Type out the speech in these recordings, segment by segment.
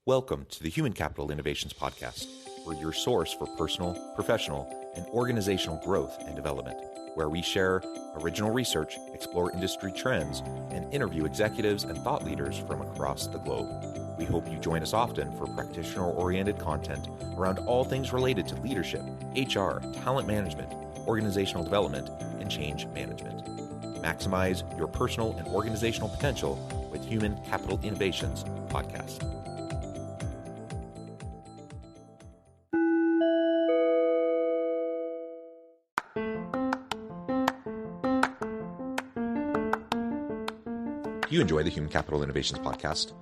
Welcome to the Human Capital Innovations Podcast. We're your source for personal, professional, and organizational growth and development, where we share original research, explore industry trends, and interview executives and thought leaders from across the globe. We hope you join us often for practitioner-oriented content around all things related to leadership, HR, talent management, organizational development, and change management. Maximize your personal and organizational potential with Human Capital Innovations Podcast. If you enjoy the Human Capital Innovations Podcast,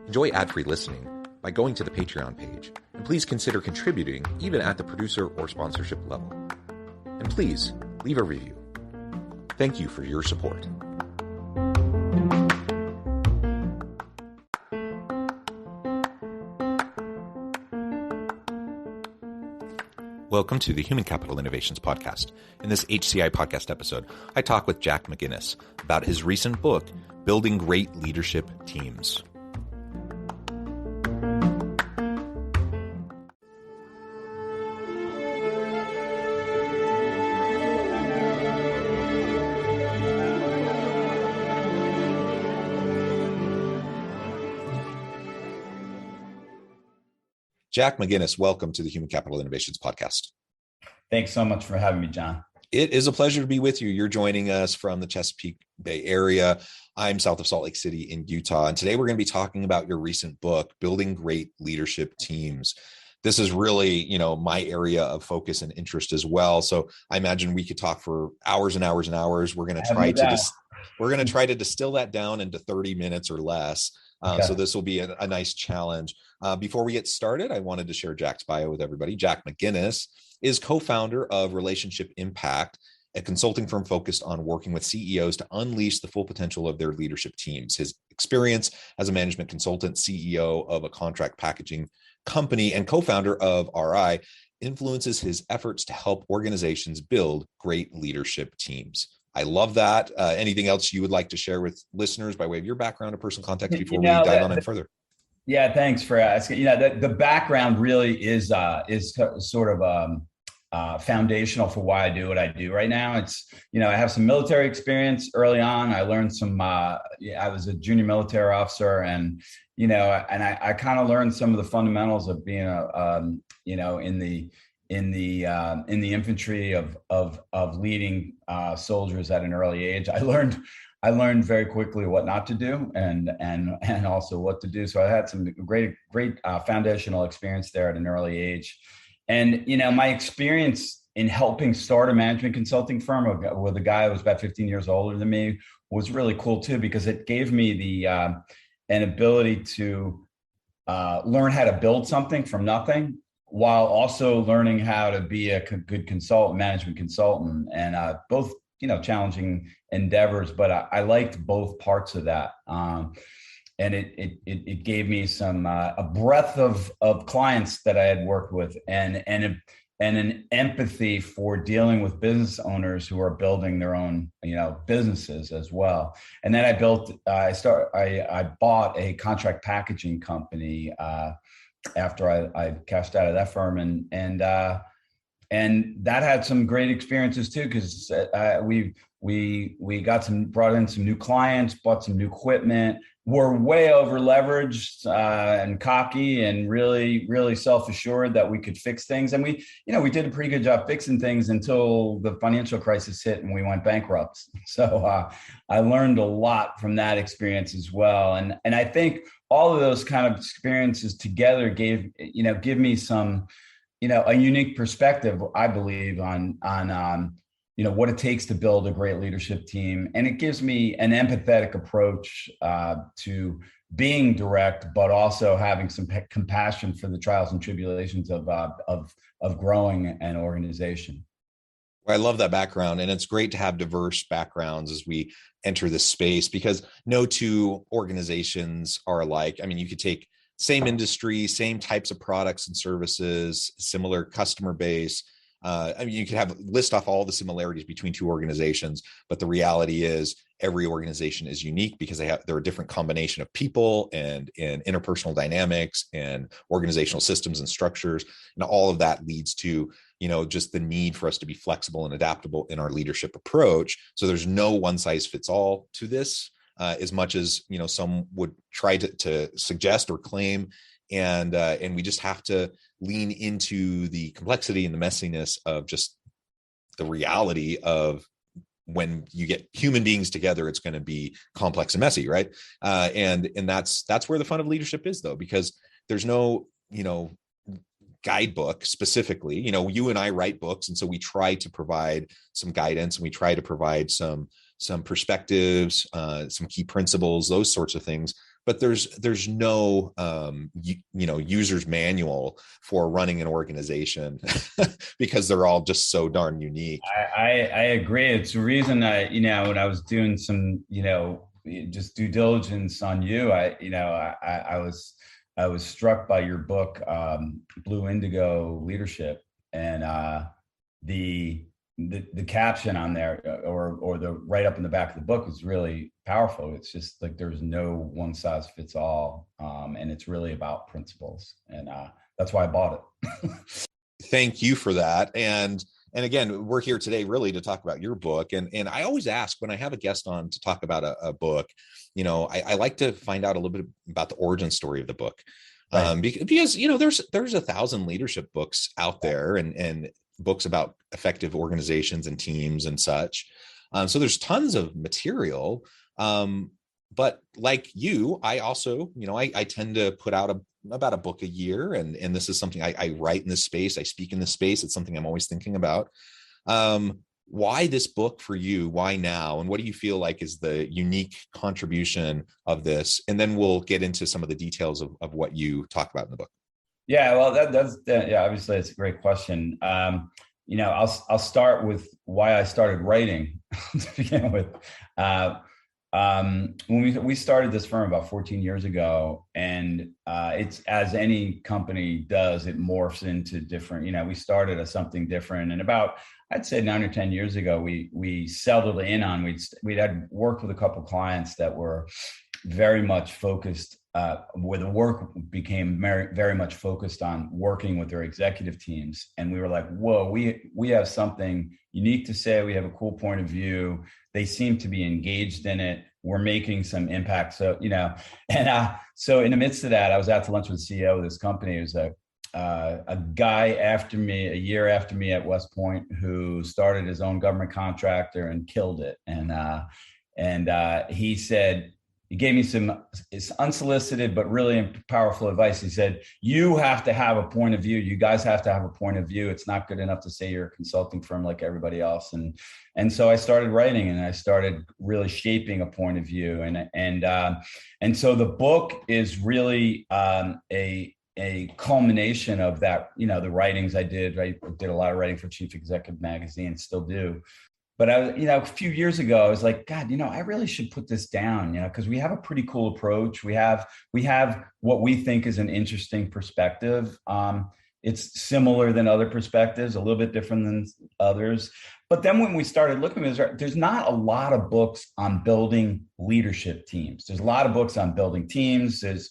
enjoy ad-free listening by going to the Patreon page, and please consider contributing even at the producer or sponsorship level. And please leave a review. Thank you for your support. Welcome to the Human Capital Innovations Podcast. In this HCI Podcast episode, I talk with Jack McGuinness about his recent book, Building Great Leadership Teams. Jack McGuinness, welcome to the Human Capital Innovations Podcast. Thanks so much for having me, John. It is a pleasure to be with you. You're joining us from the Chesapeake Bay area. I'm south of Salt Lake City in Utah. And today we're going to be talking about your recent book, Building Great Leadership Teams. This is really, my area of focus and interest as well. So I imagine we could talk for hours and hours and hours. We're going to try to distill that down into 30 minutes or less. Okay. So this will be a nice challenge. Before we get started, I wanted to share Jack's bio with everybody. Jack McGuinness is co-founder of Relationship Impact, a consulting firm focused on working with CEOs to unleash the full potential of their leadership teams. His experience as a management consultant, CEO of a contract packaging company, and co-founder of PHRi influences his efforts to help organizations build great leadership teams. I love that. Anything else you would like to share with listeners by way of your background or personal context before we dive on in further? Yeah, thanks for asking. The background really is sort of foundational for why I do what I do right now. It's, I have some military experience early on. I learned I was a junior military officer, and I kind of learned some of the fundamentals of being in the infantry of leading soldiers at an early age. I learned very quickly what not to do and also what to do. So I had some great foundational experience there at an early age. And, my experience in helping start a management consulting firm with a guy who was about 15 years older than me was really cool too, because it gave me an ability to learn how to build something from nothing, while also learning how to be a good management consultant, and both, challenging endeavors, but I liked both parts of that. And it gave me a breadth of clients that I had worked with, and an empathy for dealing with business owners who are building their own, businesses as well. And then I bought a contract packaging company after I cashed out of that firm, and that had some great experiences too, because we brought in some new clients, bought some new equipment, were way over leveraged and cocky, and really self-assured that we could fix things. And we did a pretty good job fixing things until the financial crisis hit and we went bankrupt. So I learned a lot from that experience as well. And I think all of those kind of experiences together give me some, a unique perspective, I believe, on what it takes to build a great leadership team. And it gives me an empathetic approach to being direct, but also having some compassion for the trials and tribulations of growing an organization. I love that background, and it's great to have diverse backgrounds as we enter this space, because no two organizations are alike. I mean, you could take same industry, same types of products and services, similar customer base, I mean, you could list off all the similarities between two organizations, but the reality is every organization is unique because there are a different combination of people and interpersonal dynamics and organizational systems and structures. And all of that leads to, just the need for us to be flexible and adaptable in our leadership approach. So there's no one size fits all to this, as much as, some would try to suggest or claim. And we just have to lean into the complexity and the messiness of just the reality of when you get human beings together, it's going to be complex and messy, right? And that's where the fun of leadership is, though, because there's no, guidebook specifically. You and I write books, and so we try to provide some guidance, and we try to provide some perspectives, some key principles, those sorts of things. But there's no user's manual for running an organization because they're all just so darn unique. I agree. It's the reason when I was doing some just due diligence on you, I was struck by your book, Blue Indigo Leadership, and the caption on there or the write up in the back of the book is really powerful. It's just like there's no one size fits all, and it's really about principles, and that's why I bought it. Thank you for that. And again, we're here today really to talk about your book. And I always ask when I have a guest on to talk about a book, I like to find out a little bit about the origin story of the book. Right. Because there's 1,000 leadership books out there and books about effective organizations and teams and such. So there's tons of material. But like you, I also, I tend to put out about a book a year. And this is something I write in this space. I speak in this space. It's something I'm always thinking about. Why this book for you? Why now? And what do you feel like is the unique contribution of this? And then we'll get into some of the details of what you talk about in the book. Yeah, well, that's obviously it's a great question. I'll start with why I started writing to begin with. When we started this firm about 14 years ago, and it's as any company does, it morphs into different. We started as something different, and about I'd say 9 or 10 years ago, we settled in on we'd had worked with a couple of clients that were very much focused. Where the work became very much focused on working with their executive teams. And we were like, whoa, we have something unique to say. We have a cool point of view. They seem to be engaged in it. We're making some impact. So, so in the midst of that, I was out to lunch with the CEO of this company. It was a guy a year after me at West Point, who started his own government contractor and killed it. And he said, he gave me it's unsolicited, but really powerful advice. He said, you have to have a point of view. You guys have to have a point of view. It's not good enough to say you're a consulting firm like everybody else. And so I started writing, and I started really shaping a point of view. And so the book is really a culmination of that, the writings I did. I did a lot of writing for Chief Executive Magazine, still do. But a few years ago, I was like, God, I really should put this down, because we have a pretty cool approach. We have what we think is an interesting perspective. It's similar than other perspectives, a little bit different than others. But then when we started looking at it, there's not a lot of books on building leadership teams. There's a lot of books on building teams. There's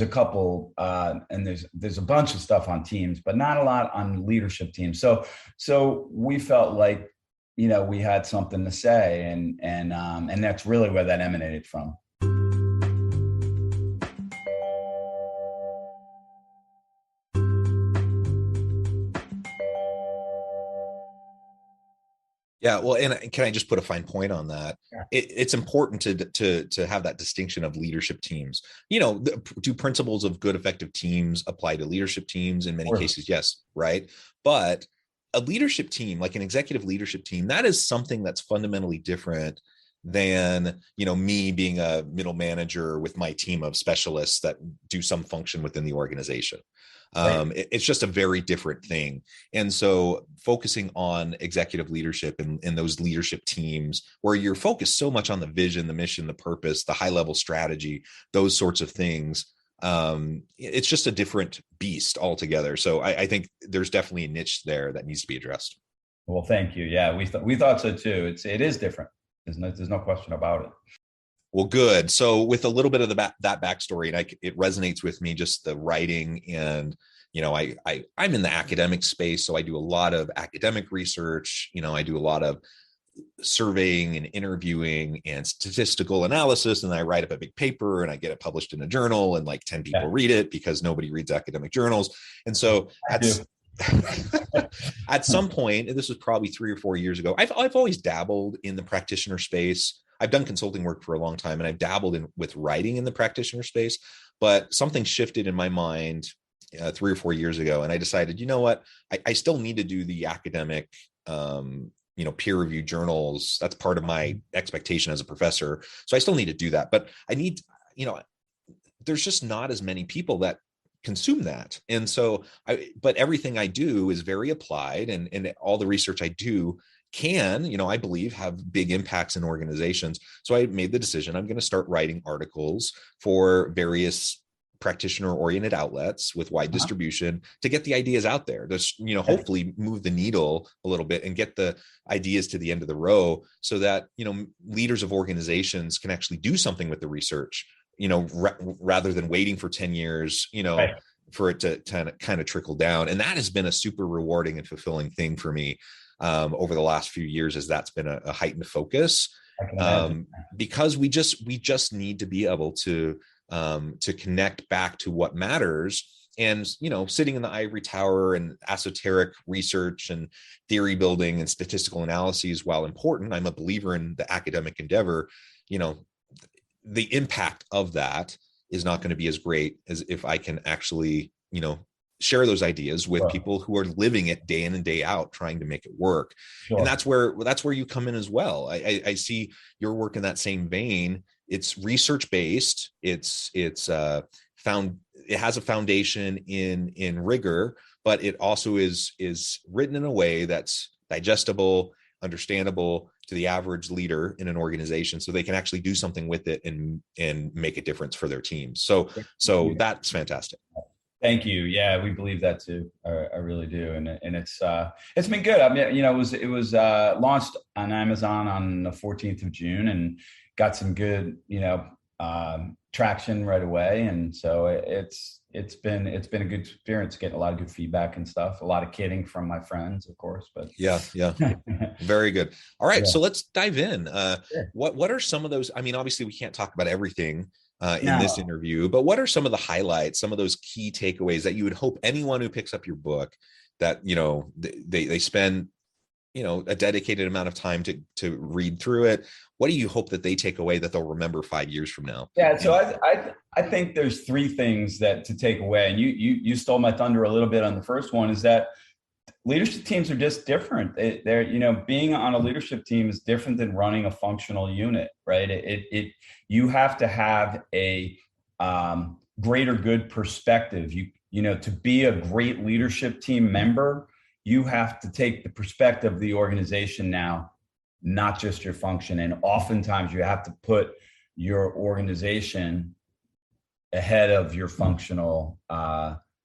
a couple, and there's a bunch of stuff on teams, but not a lot on leadership teams. So we felt like, we had something to say, and that's really where that emanated from. Yeah, well, and can I just put a fine point on that? Yeah. It's important to have that distinction of leadership teams. Do principles of good, effective teams apply to leadership teams? In many cases, yes, right? But a leadership team, like an executive leadership team, that is something that's fundamentally different than, me being a middle manager with my team of specialists that do some function within the organization. Right. It's just a very different thing. And so focusing on executive leadership and those leadership teams where you're focused so much on the vision, the mission, the purpose, the high level strategy, those sorts of things, It's just a different beast altogether. So I think there's definitely a niche there that needs to be addressed. Well, thank you. Yeah, we thought so too. It is different. There's no question about it. Well, good. So with a little bit of that backstory, and it resonates with me, just the writing, and I'm in the academic space, so I do a lot of academic research. I do a lot of surveying and interviewing and statistical analysis, and I write up a big paper and I get it published in a journal, and like 10 people read it because nobody reads academic journals. And so at some point, and this was probably 3 or 4 years ago, I've always dabbled in the practitioner space. I've done consulting work for a long time, and I've dabbled with writing in the practitioner space, but something shifted in my mind 3 or 4 years ago. And I decided, you know what, I still need to do the academic, peer-reviewed journals. That's part of my expectation as a professor. So I still need to do that, but I need, there's just not as many people that consume that. And so but everything I do is very applied, and all the research I do can, I believe, have big impacts in organizations. So I made the decision, I'm going to start writing articles for various practitioner-oriented outlets with wide distribution to get the ideas out there. Just, hopefully move the needle a little bit and get the ideas to the end of the row, so that, leaders of organizations can actually do something with the research, rather than waiting for 10 years, for it to kind of trickle down. And that has been a super rewarding and fulfilling thing for me over the last few years, as that's been a heightened focus, because we just need to be able to connect back to what matters. And, sitting in the ivory tower and esoteric research and theory building and statistical analyses, while important, I'm a believer in the academic endeavor. The impact of that is not going to be as great as if I can actually, share those ideas with people who are living it day in and day out, trying to make it work. Sure. And that's where you come in as well. I see your work in that same vein. It's research based. It has a foundation in rigor, but it also is written in a way that's digestible, understandable to the average leader in an organization, so they can actually do something with it and make a difference for their teams. So that's fantastic. Thank you. Yeah, we believe that too. I really do, and it's been good. I mean, it was launched on Amazon on the 14th of June, and got some good traction right away. And so it's been a good experience, getting a lot of good feedback and stuff. A lot of kidding from my friends, of course. But yeah, very good. All right, so let's dive in. Sure. What are some of those? I mean, obviously, we can't talk about everything in this interview, but what are some of the highlights, some of those key takeaways that you would hope anyone who picks up your book, that they spend a dedicated amount of time to read through it? What do you hope that they take away that they'll remember 5 years from now? Yeah, so I think there's 3 things that to take away, and you stole my thunder a little bit on the first one, is that leadership teams are just different. They're being on a leadership team is different than running a functional unit, right? You have to have a greater good perspective. To be a great leadership team member, you have to take the perspective of the organization now, not just your function. And oftentimes you have to put your organization ahead of your functional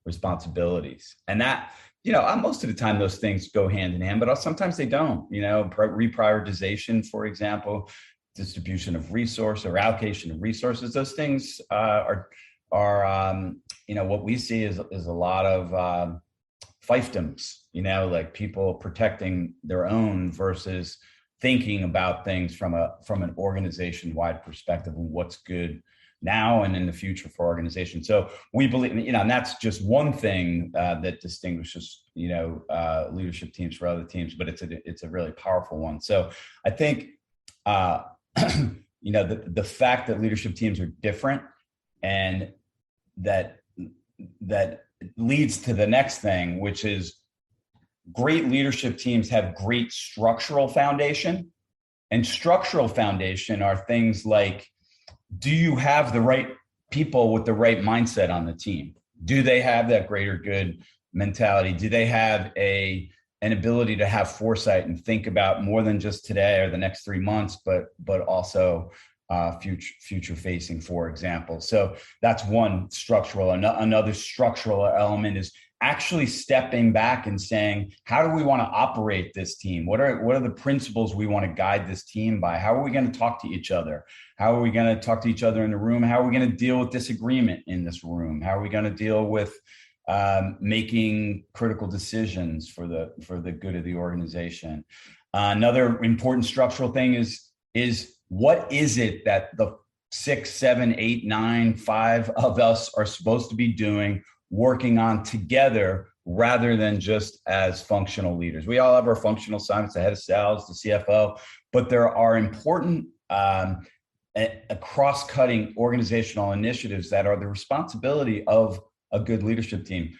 responsibilities. And that, most of the time those things go hand in hand, but sometimes they don't. Reprioritization, for example, distribution of resource or allocation of resources, those things are what we see is a lot of fiefdoms, like people protecting their own versus thinking about things from an organization-wide perspective and what's good now and in the future for organizations. So we believe, and that's just one thing that distinguishes, leadership teams from other teams, but it's a really powerful one. So I think, the fact that leadership teams are different, and that leads to the next thing, which is great leadership teams have great structural foundation. And structural foundation are things like, do you have the right people with the right mindset on the team? Do they have that greater good mentality? Do they have an ability to have foresight and think about more than just today or the next 3 months, but also future facing, for example. So that's one structural. Another structural element is actually stepping back and saying, how do we want to operate this team? What are the principles we want to guide this team by? How are we going to talk to each other? How are we going to talk to each other in the room? How are we going to deal with disagreement in this room? How are we going to deal with making critical decisions for the good of the organization? Another important structural thing is what is it that the 6, 7, 8, 9, 5 of us are supposed to be doing, working on together, rather than just as functional leaders? We all have our functional assignments, the head of sales, the CFO, but there are important cross-cutting organizational initiatives that are the responsibility of a good leadership team.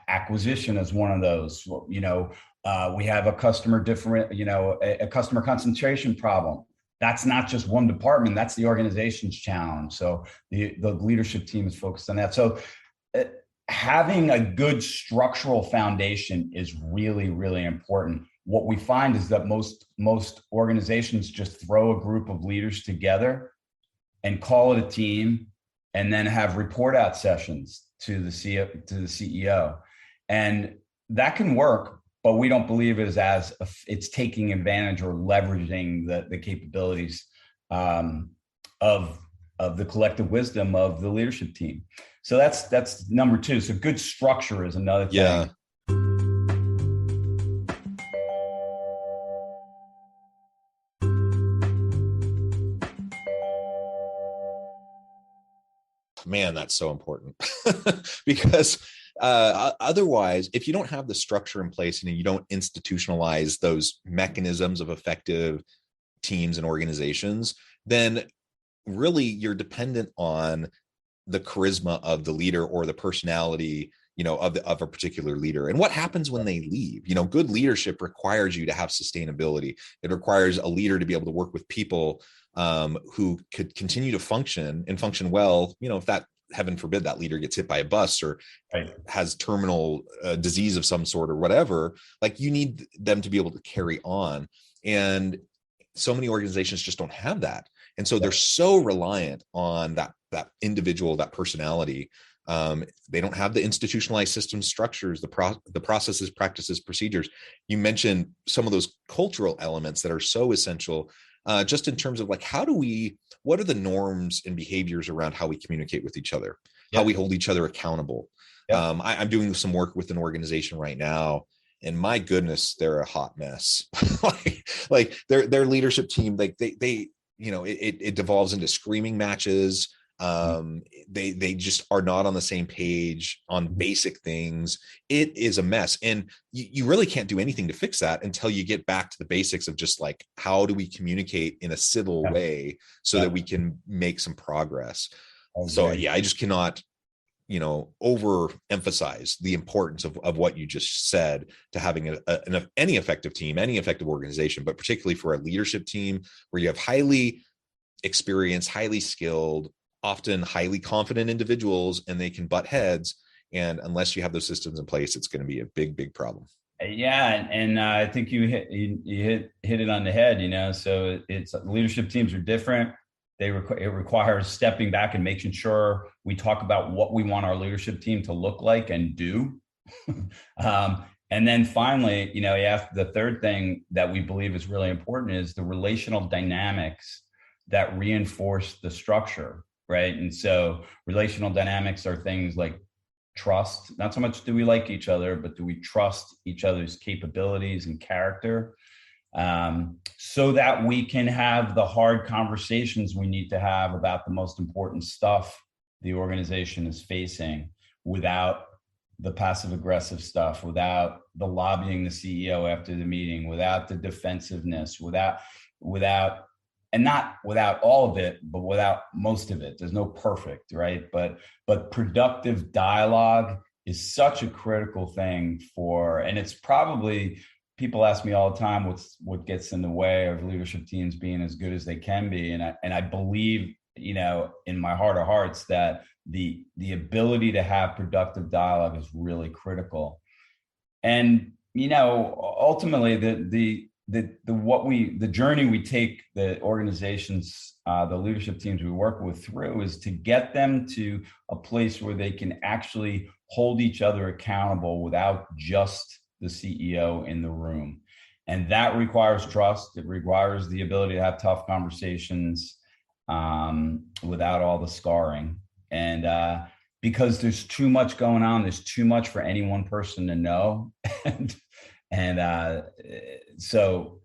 Acquisition is one of those. We have a customer customer concentration problem. That's not just one department, that's the organization's challenge. So the leadership team is focused on that. So having a good structural foundation is really, really important. What we find is that most organizations just throw a group of leaders together and call it a team, and then have report out sessions to the CEO. And that can work, but we don't believe it is as it's taking advantage or leveraging the capabilities of the collective wisdom of the leadership team. So that's number 2. So good structure is another thing. Yeah. Man, that's so important because otherwise, if you don't have the structure in place and you don't institutionalize those mechanisms of effective teams and organizations, then really you're dependent on the charisma of the leader or the personality, of a particular leader. And what happens when they leave? Good leadership requires you to have sustainability. It requires a leader to be able to work with people who could continue to function and function well. If that, heaven forbid, that leader gets hit by a bus or has terminal disease of some sort or whatever, like you need them to be able to carry on. And so many organizations just don't have that. And so they're so reliant on that individual, that personality. They don't have the institutionalized systems, structures, the processes, practices, procedures. You mentioned some of those cultural elements that are so essential, just in terms of like, what are the norms and behaviors around how we communicate with each other, how we hold each other accountable. I'm doing some work with an organization right now, and my goodness, they're a hot mess. like their leadership team, like they it devolves into screaming matches. They just are not on the same page on basic things. It is a mess. And you really can't do anything to fix that until you get back to the basics of just like, how do we communicate in a civil way so that we can make some progress? So I just cannot, overemphasize the importance of what you just said to having any effective team, any effective organization, but particularly for a leadership team where you have highly experienced, highly skilled, often highly confident individuals, and they can butt heads. And unless you have those systems in place, it's going to be a big, big problem. Yeah. And I think you hit it on the head, so it's leadership teams are different. It requires stepping back and making sure we talk about what we want our leadership team to look like and do. And then finally, the third thing that we believe is really important is the relational dynamics that reinforce the structure. Right. And so relational dynamics are things like trust. Not so much do we like each other, but do we trust each other's capabilities and character, so that we can have the hard conversations we need to have about the most important stuff the organization is facing, without the passive aggressive stuff, without the lobbying the CEO after the meeting, without the defensiveness, and not without all of it, but without most of it. There's no perfect, right? But productive dialogue is such a critical thing and it's probably, people ask me all the time, what gets in the way of leadership teams being as good as they can be. And I believe, in my heart of hearts, that the ability to have productive dialogue is really critical. And, ultimately the journey we take the organizations, the leadership teams we work with through, is to get them to a place where they can actually hold each other accountable without just the CEO in the room. And that requires trust. It requires the ability to have tough conversations without all the scarring. And because there's too much going on, there's too much for any one person to know. So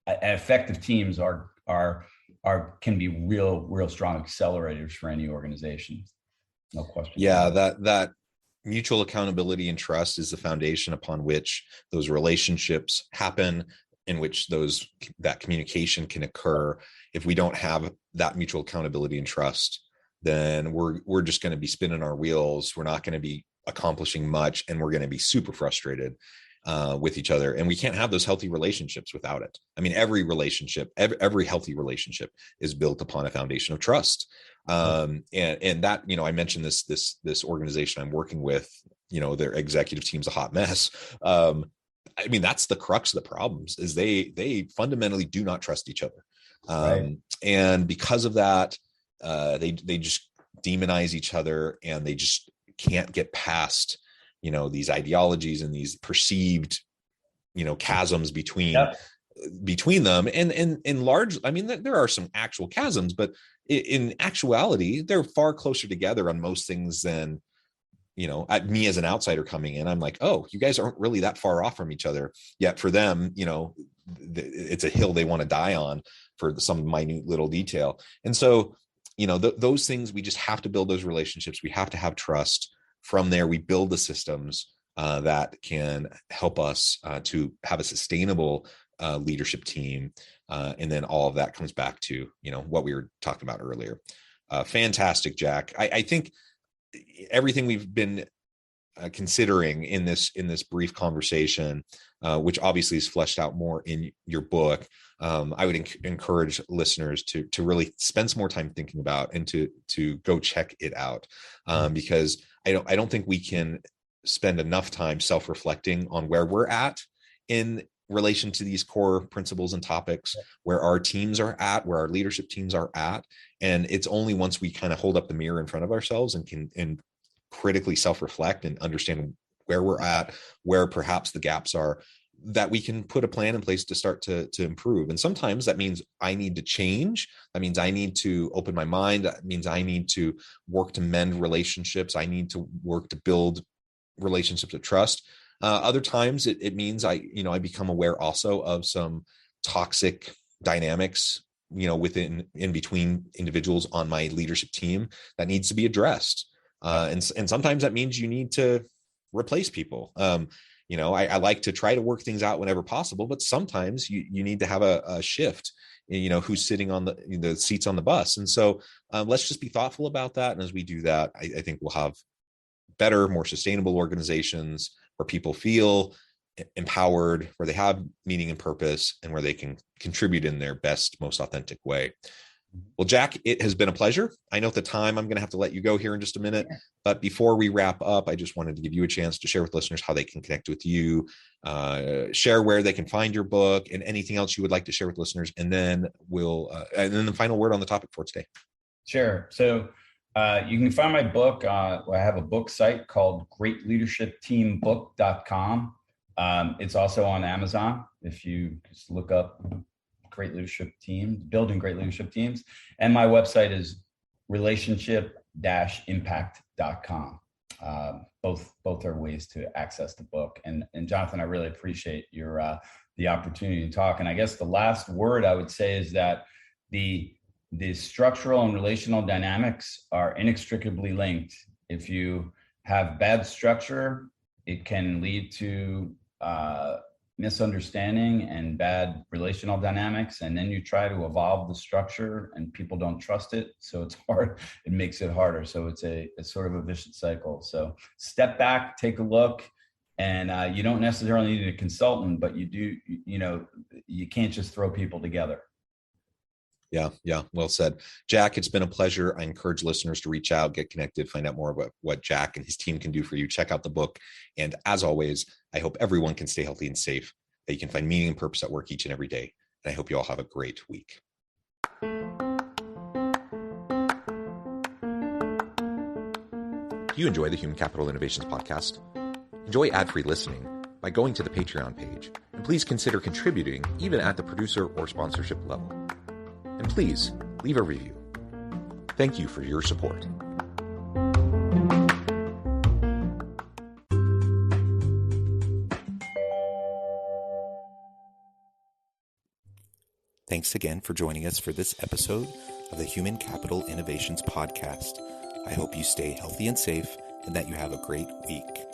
effective teams can be real strong accelerators for any organization. No question. Yeah, that mutual accountability and trust is the foundation upon which those relationships happen, in which that communication can occur. If we don't have that mutual accountability and trust, then we're just going to be spinning our wheels. We're not going to be accomplishing much, and we're going to be super frustrated with each other. And we can't have those healthy relationships without it. I mean, every relationship, every healthy relationship is built upon a foundation of trust. And that, I mentioned this organization I'm working with, their executive team's a hot mess. I mean, that's the crux of the problems, is they fundamentally do not trust each other. Right. And because of that, they just demonize each other, and they just can't get past, these ideologies and these perceived, chasms between them. And in large, I mean, there are some actual chasms, but in actuality, they're far closer together on most things than, me as an outsider coming in, I'm like, oh, you guys aren't really that far off from each other. Yet for them, it's a hill they want to die on for some minute little detail. And so, those things, we just have to build those relationships. We have to have trust. From there, we build the systems that can help us to have a sustainable leadership team. And then all of that comes back to, what we were talking about earlier. Fantastic, Jack. I think everything we've been considering in this brief conversation, which obviously is fleshed out more in your book, I would encourage listeners to really spend some more time thinking about, and to go check it out, because I don't think we can spend enough time self-reflecting on where we're at in relation to these core principles and topics, where our teams are at, where our leadership teams are at. And it's only once we kind of hold up the mirror in front of ourselves and can critically self-reflect and understand where we're at, where perhaps the gaps are, that we can put a plan in place to start to improve. And sometimes that means I need to change. That means I need to open my mind. That means I need to work to mend relationships. I need to work to build relationships of trust. Other times it means I become aware also of some toxic dynamics, in between individuals on my leadership team that needs to be addressed. And sometimes that means you need to replace people. I like to try to work things out whenever possible, but sometimes you need to have a shift, who's sitting on the seats on the bus. And so let's just be thoughtful about that. And as we do that, I think we'll have better, more sustainable organizations where people feel empowered, where they have meaning and purpose, and where they can contribute in their best, most authentic way. Well, Jack, it has been a pleasure. I know at the time I'm going to have to let you go here in just a minute, but before we wrap up, I just wanted to give you a chance to share with listeners how they can connect with you, share where they can find your book, and anything else you would like to share with listeners. And then and then the final word on the topic for today. Sure. So you can find my book. I have a book site called greatleadershipteambook.com. It's also on Amazon. If you just look up Great Leadership Team, Building Great Leadership Teams. And my website is relationship-impact.com. Both are ways to access the book. And Jonathan, I really appreciate the opportunity to talk. And I guess the last word I would say is that the structural and relational dynamics are inextricably linked. If you have bad structure, it can lead to misunderstanding and bad relational dynamics. And then you try to evolve the structure and people don't trust it. So it's hard. It makes it harder. So it's sort of a vicious cycle. So step back, take a look. And you don't necessarily need a consultant, but you can't just throw people together. Yeah. Well said. Jack, it's been a pleasure. I encourage listeners to reach out, get connected, find out more about what Jack and his team can do for you. Check out the book. And as always, I hope everyone can stay healthy and safe. that you can find meaning and purpose at work each and every day. And I hope you all have a great week. Do you enjoy the Human Capital Innovations podcast? Enjoy ad-free listening by going to the Patreon page, and please consider contributing even at the producer or sponsorship level. And please leave a review. Thank you for your support. Thanks again for joining us for this episode of the Human Capital Innovations podcast. I hope you stay healthy and safe and that you have a great week.